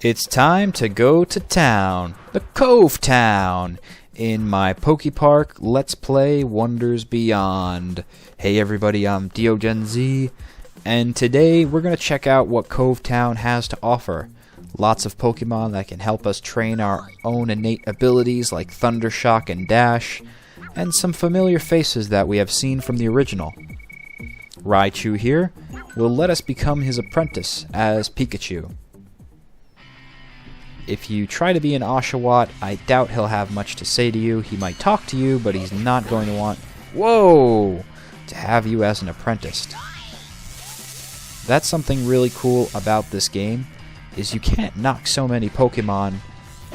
It's time to go to town, the Cove Town, in my PokePark Let's Play Wonders Beyond. Hey everybody, I'm DeoGenZ, and today we're going to check out what Cove Town has to offer. Lots of Pokemon that can help us train our own innate abilities like Thunder Shock and Dash, and some familiar faces that we have seen from the original. Raichu here will let us become his apprentice as Pikachu. If you try to be an Oshawott, I doubt he'll have much to say to you. He might talk to you, but he's not going to want, to have you as an apprentice. That's something really cool about this game, is you can't knock so many Pokemon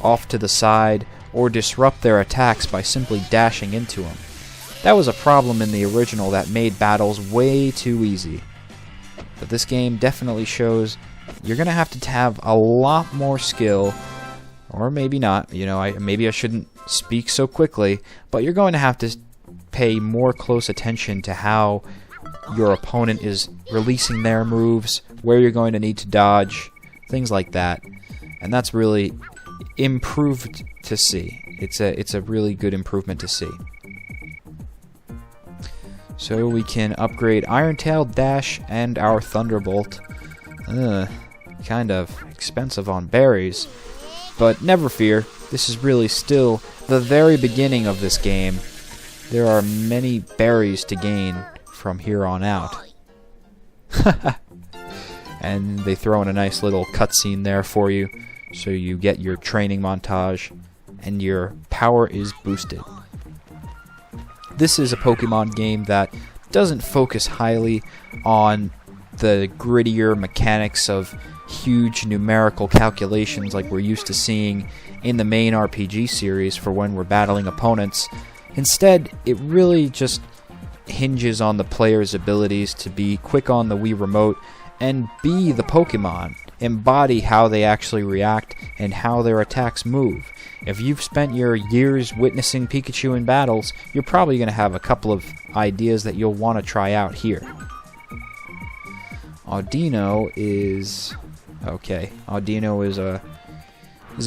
off to the side or disrupt their attacks by simply dashing into them. That was a problem in the original that made battles way too easy. But this game definitely shows you're going to have a lot more skill, or maybe not, maybe I shouldn't speak so quickly, but you're going to have to pay more close attention to how your opponent is releasing their moves, where you're going to need to dodge, things like that. And that's really improved to see. It's a really good improvement to see. So we can upgrade Iron Tail, Dash, and our Thunderbolt. Kind of expensive on berries, but never fear, this is really still the very beginning of this game. There are many berries to gain from here on out. And they throw in a nice little cutscene there for you, so you get your training montage, and your power is boosted. This is a Pokemon game that doesn't focus highly on the grittier mechanics of huge numerical calculations like we're used to seeing in the main RPG series for when we're battling opponents. Instead, it really just hinges on the player's abilities to be quick on the Wii Remote and be the Pokemon, embody how they actually react and how their attacks move. If you've spent your years witnessing Pikachu in battles, you're probably going to have a couple of ideas that you'll want to try out here. Audino is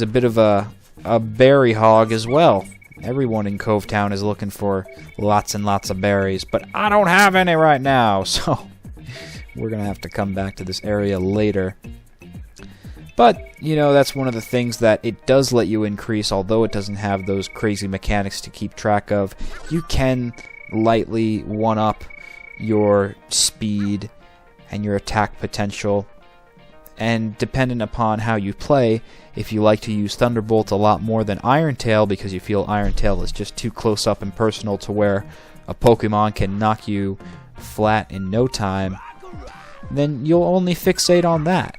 a bit of a berry hog as well. Everyone in Cove Town is looking for lots and lots of berries, but I don't have any right now, so we're gonna have to come back to this area later. But, that's one of the things that it does let you increase, although it doesn't have those crazy mechanics to keep track of. You can lightly one-up your speed and your attack potential, and dependent upon how you play, if you like to use Thunderbolt a lot more than Iron Tail because you feel Iron Tail is just too close up and personal to where a Pokemon can knock you flat in no time, then you'll only fixate on that.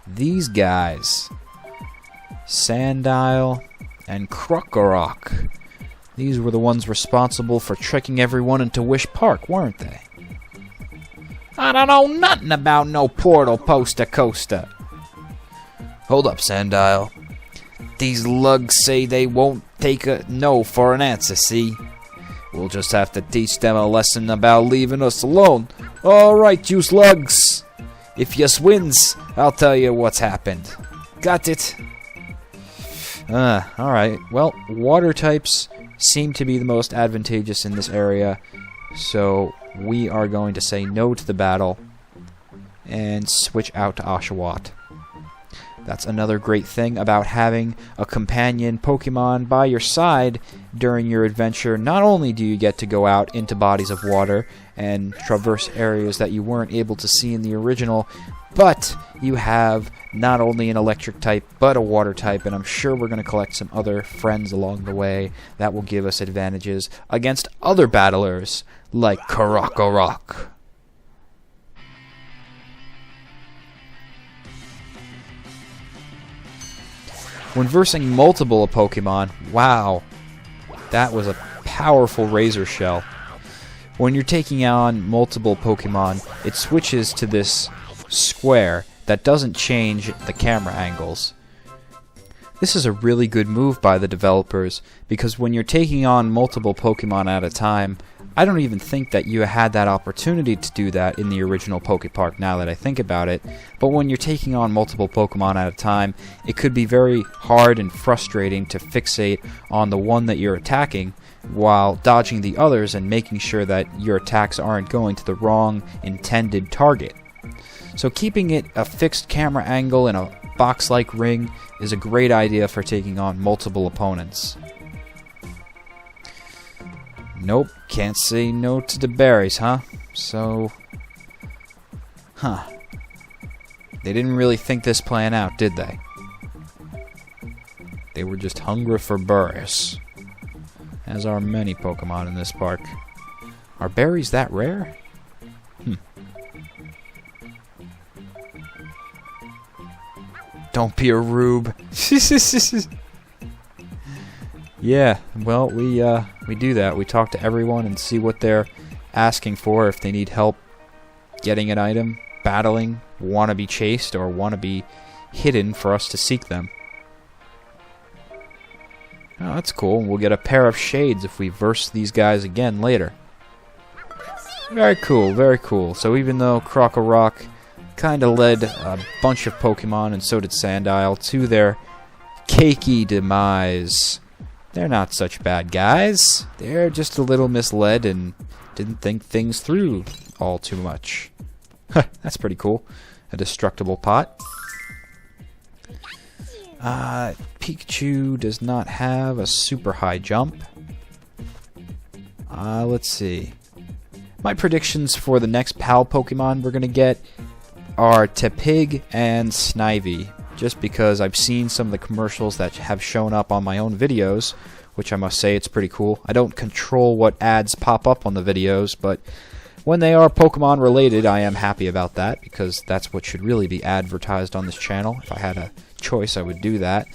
These guys, Sandile and Krokorok, these were the ones responsible for tricking everyone into Wish Park, weren't they? I don't know nothing about no portal poster coaster. Hold up, Sandile. These lugs say they won't take a no for an answer, see? We'll just have to teach them a lesson about leaving us alone. Alright, you slugs. If you wins, I'll tell you what's happened. Got it? Alright. Well, water types seem to be the most advantageous in this area, so we are going to say no to the battle and switch out to Oshawott. That's another great thing about having a companion Pokemon by your side during your adventure. Not only do you get to go out into bodies of water and traverse areas that you weren't able to see in the original, but you have not only an electric type but a water type, and I'm sure we're going to collect some other friends along the way that will give us advantages against other battlers like Krokorok. When versing multiple Pokemon, wow, that was a powerful Razor Shell. When you're taking on multiple Pokemon, it switches to this square that doesn't change the camera angles. This is a really good move by the developers, because when you're taking on multiple Pokemon at a time, I don't even think that you had that opportunity to do that in the original PokePark now that I think about it, but when you're taking on multiple Pokemon at a time, it could be very hard and frustrating to fixate on the one that you're attacking while dodging the others and making sure that your attacks aren't going to the wrong intended target. So keeping it a fixed camera angle in a box-like ring is a great idea for taking on multiple opponents. Nope, can't say no to the berries, huh? So, they didn't really think this plan out, did they? They were just hungry for berries, as are many Pokemon in this park. Are berries that rare? Don't be a rube. Yeah, well, we do that. We talk to everyone and see what they're asking for, if they need help getting an item, battling, want to be chased, or want to be hidden for us to seek them. Oh, that's cool. We'll get a pair of shades if we verse these guys again later. Very cool, very cool. So even though Crocorock kind of led a bunch of Pokemon, and so did Sandile, to their cakey demise, they're not such bad guys. They're just a little misled and didn't think things through all too much. That's pretty cool. A destructible pot. Pikachu does not have a super high jump. Let's see. My predictions for the next PAL Pokemon we're going to get are Tepig and Snivy, just because I've seen some of the commercials that have shown up on my own videos, which I must say it's pretty cool. I don't control what ads pop up on the videos, but when they are Pokemon related, I am happy about that, because that's what should really be advertised on this channel. If I had a choice, I would do that.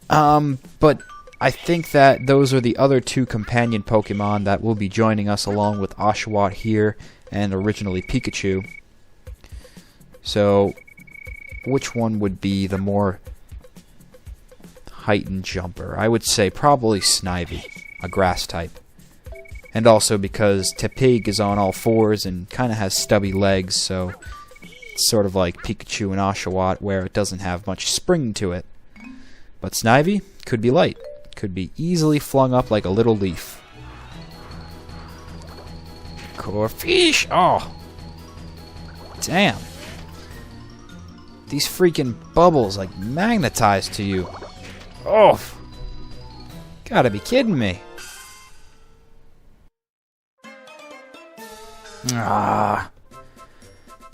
But I think that those are the other two companion Pokemon that will be joining us along with Oshawott here and originally Pikachu. So, which one would be the more heightened jumper? I would say probably Snivy, a grass type. And also because Tepig is on all fours and kind of has stubby legs, so it's sort of like Pikachu and Oshawott, where it doesn't have much spring to it. But Snivy could be light, could be easily flung up like a little leaf. Corphish! Oh! Damn! These freaking bubbles like magnetize to you. Oh! Gotta be kidding me. Ah,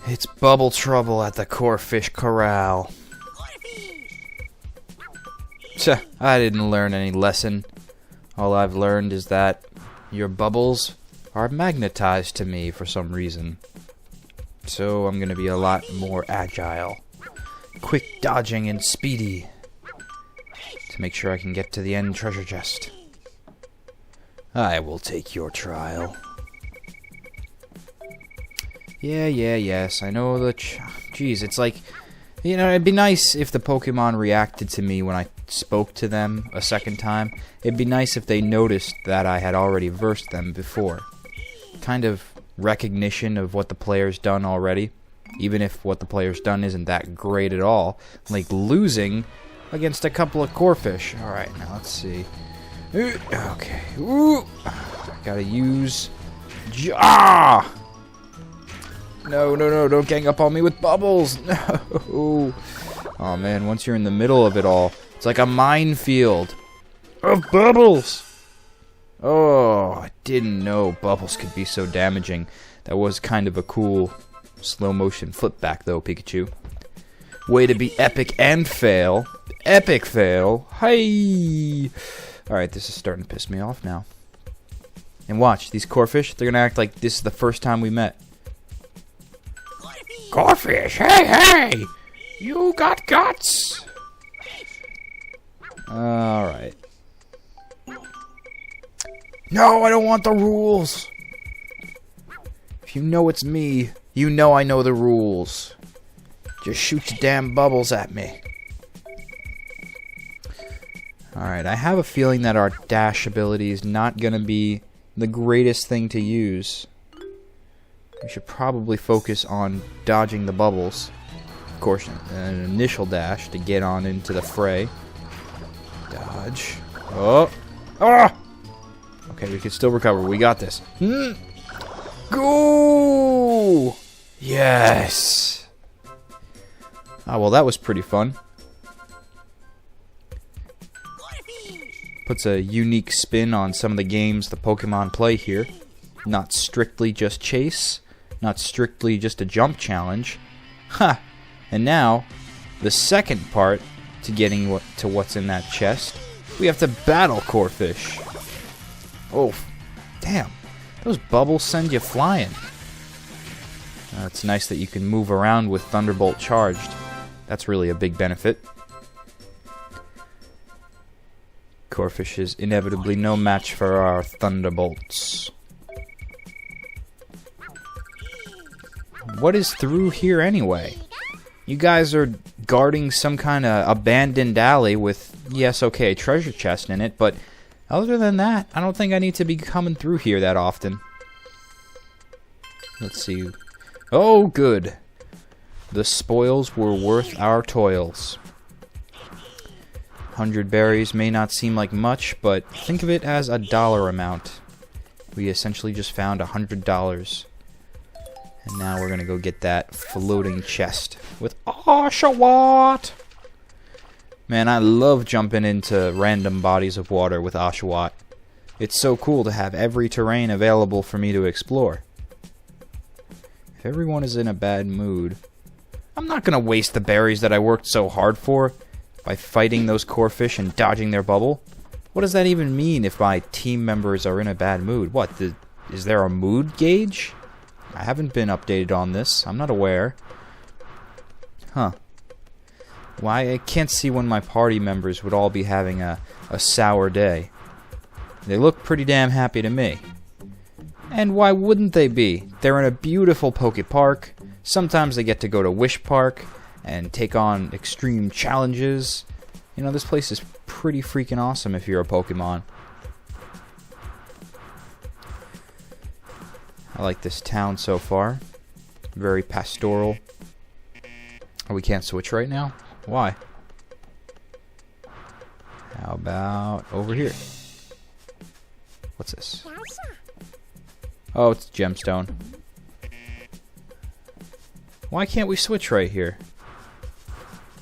it's bubble trouble at the Corphish Corral. I didn't learn any lesson. All I've learned is that your bubbles are magnetized to me for some reason. So I'm gonna be a lot more agile, quick dodging and speedy, to make sure I can get to the end treasure chest. I will take your trial. Yes, I know the... Jeez, it's like... You know, it'd be nice if the Pokemon reacted to me when I spoke to them a second time. It'd be nice if they noticed that I had already versed them before. Kind of recognition of what the player's done already, even if what the player's done isn't that great at all. Like losing against a couple of Corphish. Alright, now let's see. Okay. Ooh. Gotta use... Ah! No, don't gang up on me with bubbles! No! Oh man, once you're in the middle of it all, it's like a minefield of bubbles! Oh, I didn't know bubbles could be so damaging. That was kind of a cool slow motion flip back though, Pikachu. Way to be epic and fail. Epic fail! Hey! Alright, this is starting to piss me off now. And watch, these Corphish, they're gonna act like this is the first time we met. Corphish, hey! You got guts! Alright. No, I don't want the rules! If you know it's me, you know I know the rules. Just shoot your damn bubbles at me. Alright, I have a feeling that our dash ability is not going to be the greatest thing to use. We should probably focus on dodging the bubbles. Of course, an initial dash to get on into the fray. Dodge. Oh! Ah! Okay, we can still recover. We got this. Go! Yes! Ah, well, that was pretty fun. Puts a unique spin on some of the games the Pokemon play here. Not strictly just chase. Not strictly just a jump challenge. Ha! And now, the second part to getting to what's in that chest, we have to battle Corphish. Oh, damn. Those bubbles send you flying. It's nice that you can move around with Thunderbolt charged. That's really a big benefit. Corphish is inevitably no match for our Thunderbolts. What is through here anyway? You guys are guarding some kind of abandoned alley with, yes, okay, a treasure chest in it, but other than that, I don't think I need to be coming through here that often. Let's see. Oh, good. The spoils were worth our toils. 100 berries may not seem like much, but think of it as a dollar amount. We essentially just found $100. And now we're going to go get that floating chest with Oshawott. Man, I love jumping into random bodies of water with Oshawott. It's so cool to have every terrain available for me to explore. If everyone is in a bad mood, I'm not going to waste the berries that I worked so hard for by fighting those Corphish and dodging their bubble. What does that even mean if my team members are in a bad mood? What, is there a mood gauge? I haven't been updated on this. I'm not aware. Huh. Why, I can't see when my party members would all be having a sour day. They look pretty damn happy to me. And why wouldn't they be? They're in a beautiful PokePark. Sometimes they get to go to Wish Park and take on extreme challenges. You know, this place is pretty freaking awesome if you're a Pokemon. I like this town so far. Very pastoral. Oh, we can't switch right now? Why? How about over here? What's this? Oh, it's gemstone. Why can't we switch right here?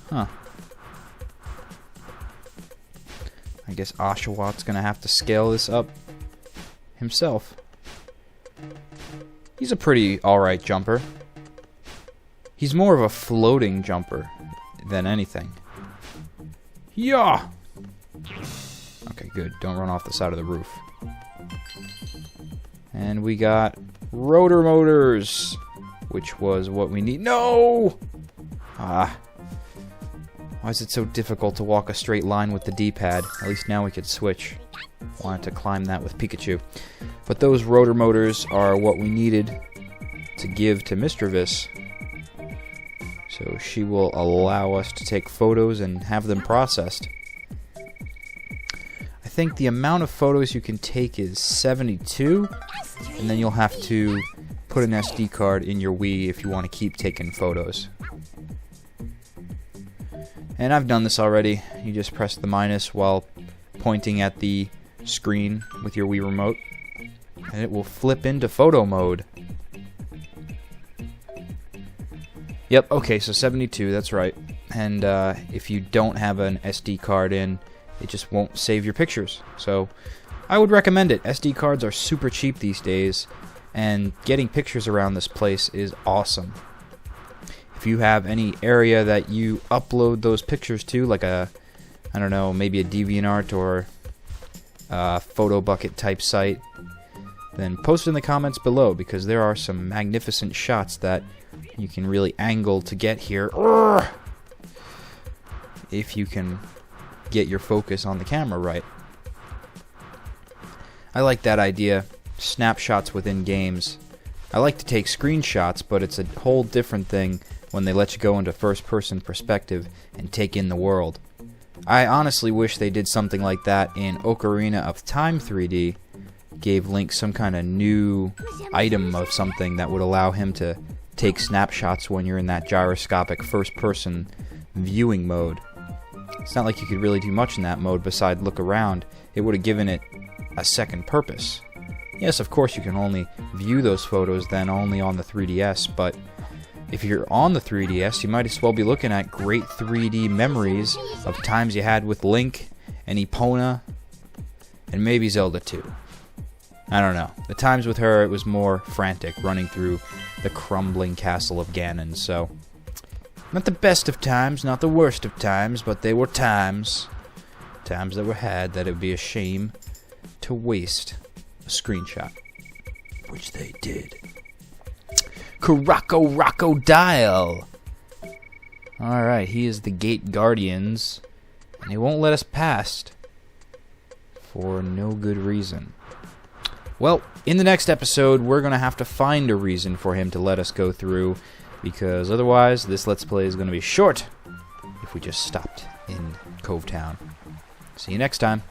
Huh. I guess Oshawott's gonna have to scale this up himself. He's a pretty alright jumper. He's more of a floating jumper than anything. Yeah! Okay, good. Don't run off the side of the roof. And we got rotor motors, which was what we need. No! Ah. Why is it so difficult to walk a straight line with the D-pad? At least now we could switch. Wanted to climb that with Pikachu. But those rotor motors are what we needed to give to Mr. Vis. So she will allow us to take photos and have them processed. I think the amount of photos you can take is 72, and then you'll have to put an SD card in your Wii if you want to keep taking photos. And I've done this already. You just press the minus while pointing at the screen with your Wii remote, and it will flip into photo mode. Yep, okay, so 72, that's right. And if you don't have an SD card in, it just won't save your pictures. So I would recommend it. SD cards are super cheap these days, and getting pictures around this place is awesome. If you have any area that you upload those pictures to, like I don't know, maybe a DeviantArt or a photo bucket type site, then post in the comments below, because there are some magnificent shots that you can really angle to get here. Urgh! If you can get your focus on the camera right. I like that idea. Snapshots within games. I like to take screenshots, but it's a whole different thing when they let you go into first-person perspective and take in the world. I honestly wish they did something like that in Ocarina of Time 3D. Gave Link some kind of new item of something that would allow him to take snapshots when you're in that gyroscopic first-person viewing mode. It's not like you could really do much in that mode besides look around. It would have given it a second purpose. Yes, of course you can only view those photos then only on the 3DS, but if you're on the 3DS, you might as well be looking at great 3D memories of times you had with Link and Epona and maybe Zelda 2. I don't know. The times with her, it was more frantic, running through the crumbling castle of Ganon, so not the best of times, not the worst of times, but they were times. Times that were had that it would be a shame to waste a screenshot. Which they did. Crocodile! Alright, he is the Gate Guardians, and he won't let us past for no good reason. Well, in the next episode, we're going to have to find a reason for him to let us go through, because otherwise, this Let's Play is going to be short if we just stopped in Cove Town. See you next time.